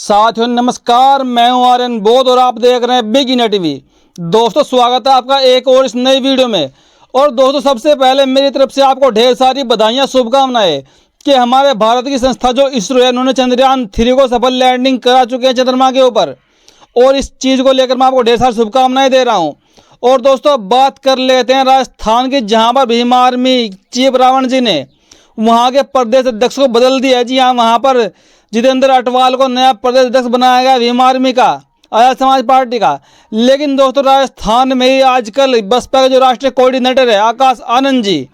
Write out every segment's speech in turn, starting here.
साथियों नमस्कार, मैं हूं आर्यन बोध और आप देख रहे हैं बिग इंडिया टीवी। दोस्तों स्वागत है आपका एक और इस नई वीडियो में। और दोस्तों सबसे पहले मेरी तरफ से आपको ढेर सारी बधाइयां, शुभकामनाएं कि हमारे भारत की संस्था जो इसरो है उन्होंने चंद्रयान 3 को सफल लैंडिंग करा चुके हैं चंद्रमा के ऊपर। और इस चीज़ को लेकर मैं आपको ढेर सारी शुभकामनाएं दे रहा हूँ। और दोस्तों अब बात कर लेते हैं राजस्थान की, जहाँ पर भीम आर्मी चीफ रावण जी ने वहाँ के प्रदेश अध्यक्ष को बदल दिया है। जी हाँ, वहाँ पर जितेंद्र अटवाल को नया प्रदेश अध्यक्ष बनाया गया भीम आर्मी का, आजाद समाज पार्टी का। लेकिन दोस्तों राजस्थान में ही आजकल बसपा के जो राष्ट्रीय कोऑर्डिनेटर है आकाश आनंद जी,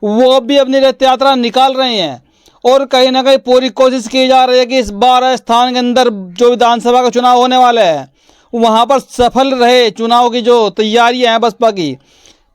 वो भी अपनी रथ यात्रा निकाल रहे हैं। और कहीं ना कहीं पूरी कोशिश की जा रही है कि इस बार राजस्थान के अंदर जो विधानसभा का चुनाव होने वाला है वहाँ पर सफल रहे चुनाव की जो तैयारियाँ हैं बसपा की।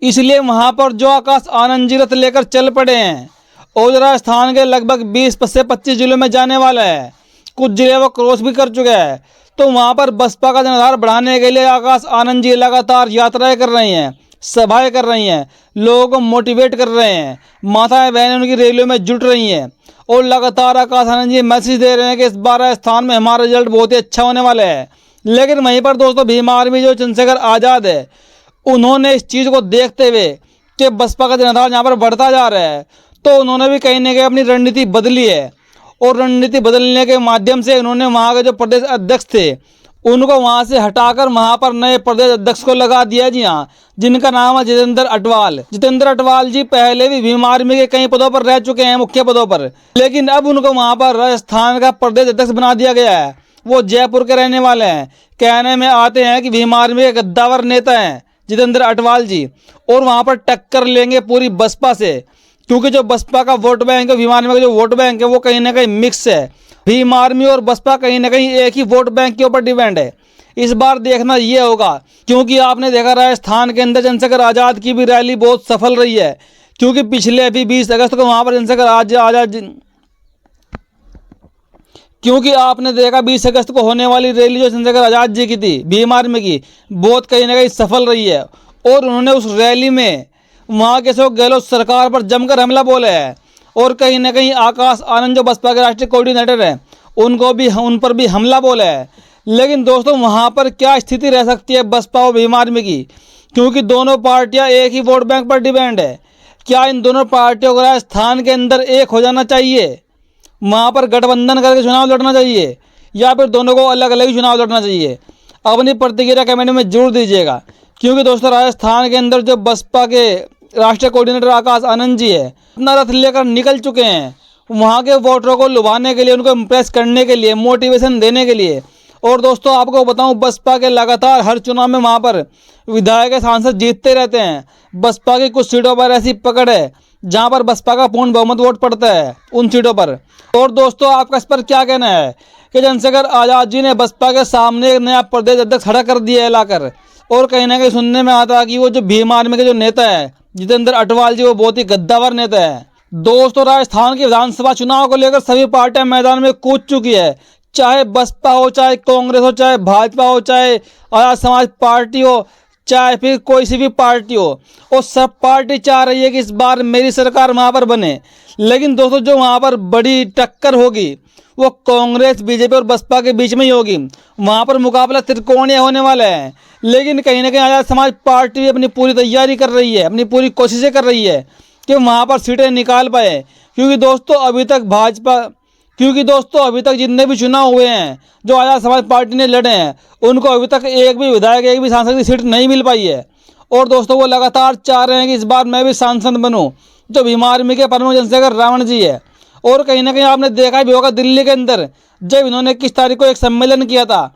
इसलिए वहाँ पर जो आकाश आनंद जी रथ लेकर चल पड़े हैं और राजस्थान के लगभग 20 से 25 जिलों में जाने वाला है, कुछ जिले वो क्रॉस भी कर चुका है। तो वहाँ पर बसपा का जनाधार बढ़ाने के लिए आकाश आनंद जी लगातार यात्राएं कर रही हैं, सभाएं कर रही हैं, लोगों को मोटिवेट कर रहे हैं, माताएं बहनें उनकी रैलियों में जुट रही हैं। और लगातार आकाश आनंद जी मैसेज दे रहे हैं कि इस बार राजस्थान में हमारा रिजल्ट बहुत ही अच्छा होने वाला है। लेकिन वहीं पर दोस्तों भीम आर्मी जो चंद्रशेखर आज़ाद है, उन्होंने इस चीज़ को देखते हुए कि बसपा का जनाधार यहाँ पर बढ़ता जा रहा है, तो उन्होंने भी कहीं ना कहीं अपनी रणनीति बदली है। और रणनीति बदलने के माध्यम से उन्होंने वहाँ के जो प्रदेश अध्यक्ष थे उनको वहाँ से हटाकर वहाँ पर नए प्रदेश अध्यक्ष को लगा दिया। जी हाँ, जिनका नाम है जितेंद्र अटवाल। जितेंद्र अटवाल जी पहले भी भीम आर्मी के कई पदों पर रह चुके हैं, मुख्य पदों पर। लेकिन अब उनको वहाँ पर राजस्थान का प्रदेश अध्यक्ष बना दिया गया है। वो जयपुर के रहने वाले हैं। कहने में आते हैं कि भीम आर्मी के गद्दावर नेता हैं जितेंद्र अटवाल जी, और वहाँ पर टक्कर लेंगे पूरी बसपा से। क्योंकि जो बसपा का वोट बैंक है, भीम आर्मी का जो वोट बैंक है, वो कहीं ना कहीं मिक्स है। भीम आर्मी और बसपा कहीं ना कहीं एक ही वोट बैंक के ऊपर डिपेंड है। इस बार देखना ये होगा, क्योंकि आपने देखा राजस्थान के अंदर चंद्रशेखर आज़ाद की भी रैली बहुत सफल रही है। क्योंकि पिछले अभी 20 अगस्त को वहाँ पर चंद्रशेखर आज़ाद, क्योंकि आपने देखा 20 अगस्त को होने वाली रैली जो चंद्रशेखर आज़ाद जी की थी भीम आर्मी की, बहुत कहीं ना कहीं सफल रही है। और उन्होंने उस रैली में वहाँ के अशोक गहलोत सरकार पर जमकर हमला बोला है। और कहीं ना कहीं आकाश आनंद जो बसपा के राष्ट्रीय कोऑर्डिनेटर हैं उन पर भी हमला बोला है। लेकिन दोस्तों वहाँ पर क्या स्थिति रह सकती है बसपा और भीम आर्मी की, क्योंकि दोनों पार्टियाँ एक ही वोट बैंक पर डिपेंड है। क्या इन दोनों पार्टियों को राजस्थान के अंदर एक हो जाना चाहिए, वहाँ पर गठबंधन करके चुनाव लड़ना चाहिए, या फिर दोनों को अलग अलग ही चुनाव लड़ना चाहिए? अपनी प्रतिक्रिया कमेंट में जरूर दीजिएगा। क्योंकि दोस्तों राजस्थान के अंदर जो बसपा के राष्ट्रीय कोऑर्डिनेटर आकाश आनंद जी है अपना रथ लेकर निकल चुके हैं वहाँ के वोटरों को लुभाने के लिए, उनको इम्प्रेस करने के लिए, मोटिवेशन देने के लिए। और दोस्तों आपको बताऊं, बसपा के लगातार हर चुनाव में वहाँ पर विधायक सांसद जीतते रहते हैं। बसपा की कुछ सीटों पर ऐसी पकड़ है जहाँ पर बसपा का पूर्ण बहुमत वोट पड़ता है उन सीटों पर। और दोस्तों आपका इस पर क्या कहना है कि चंद्रशेखर आज़ाद जी ने बसपा के सामने एक नया प्रदेश अध्यक्ष खड़ा कर दिया है लाकर? और कहीं ना कहीं सुनने में आता है कि वो जो भीम आर्मी के जो नेता है जितेंद्र अटवाल जी, वो बहुत ही गद्दावर नेता है। दोस्तों राजस्थान के विधानसभा चुनाव को लेकर सभी पार्टियां मैदान में कूद चुकी है, चाहे बसपा हो, चाहे कांग्रेस हो, चाहे भाजपा हो, चाहे आजाद समाज पार्टी हो, चाहे फिर कोई सी भी पार्टी हो। और सब पार्टी चाह रही है कि इस बार मेरी सरकार वहाँ पर बने। लेकिन दोस्तों जो वहाँ पर बड़ी टक्कर होगी वो कांग्रेस, बीजेपी और बसपा के बीच में ही होगी। वहाँ पर मुकाबला त्रिकोणीय होने वाला है। लेकिन कहीं ना कहीं आजाद समाज पार्टी भी अपनी पूरी तैयारी कर रही है, अपनी पूरी कोशिशें कर रही है कि वहाँ पर सीटें निकाल पाए। क्योंकि दोस्तों अभी तक जितने भी चुनाव हुए हैं जो आजाद समाज पार्टी ने लड़े हैं, उनको अभी तक एक भी विधायक, एक भी सांसद की सीट नहीं मिल पाई है। और दोस्तों वो लगातार चाह रहे हैं कि इस बार मैं भी सांसद बनूं, जो भीम आर्मी के प्रमुख चंद्रशेखर रावण जी है। और कहीं ना कहीं आपने देखा भी होगा दिल्ली के अंदर जब इन्होंने 21 तारीख को एक सम्मेलन किया था,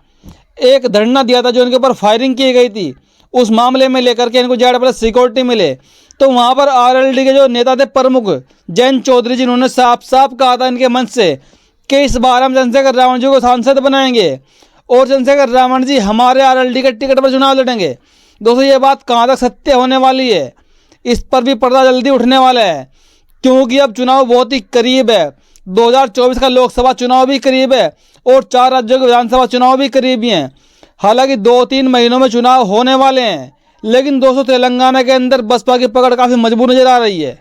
एक धरना दिया था, जो इनके ऊपर फायरिंग की गई थी उस मामले में लेकर के इनको ज़्यादा सिक्योरिटी मिले, तो वहाँ पर आरएलडी के जो नेता थे प्रमुख जयंत चौधरी जी, उन्होंने साफ साफ कहा था इनके मंच से कि इस बार हम चंद्रशेखर रावण जी को सांसद बनाएंगे और चंद्रशेखर रावण जी हमारे आरएलडी के टिकट पर चुनाव लड़ेंगे। दोस्तों ये बात कहाँ तक सत्य होने वाली है, इस पर भी पर्दा जल्दी उठने वाला है। क्योंकि अब चुनाव बहुत ही करीब है, 2024 का लोकसभा चुनाव भी करीब है और 4 राज्यों के विधानसभा चुनाव भी करीब ही हैं। हालांकि 2-3 महीनों में चुनाव होने वाले हैं। लेकिन दोस्तों तेलंगाना के अंदर बसपा की पकड़ काफ़ी मजबूत नजर आ रही है।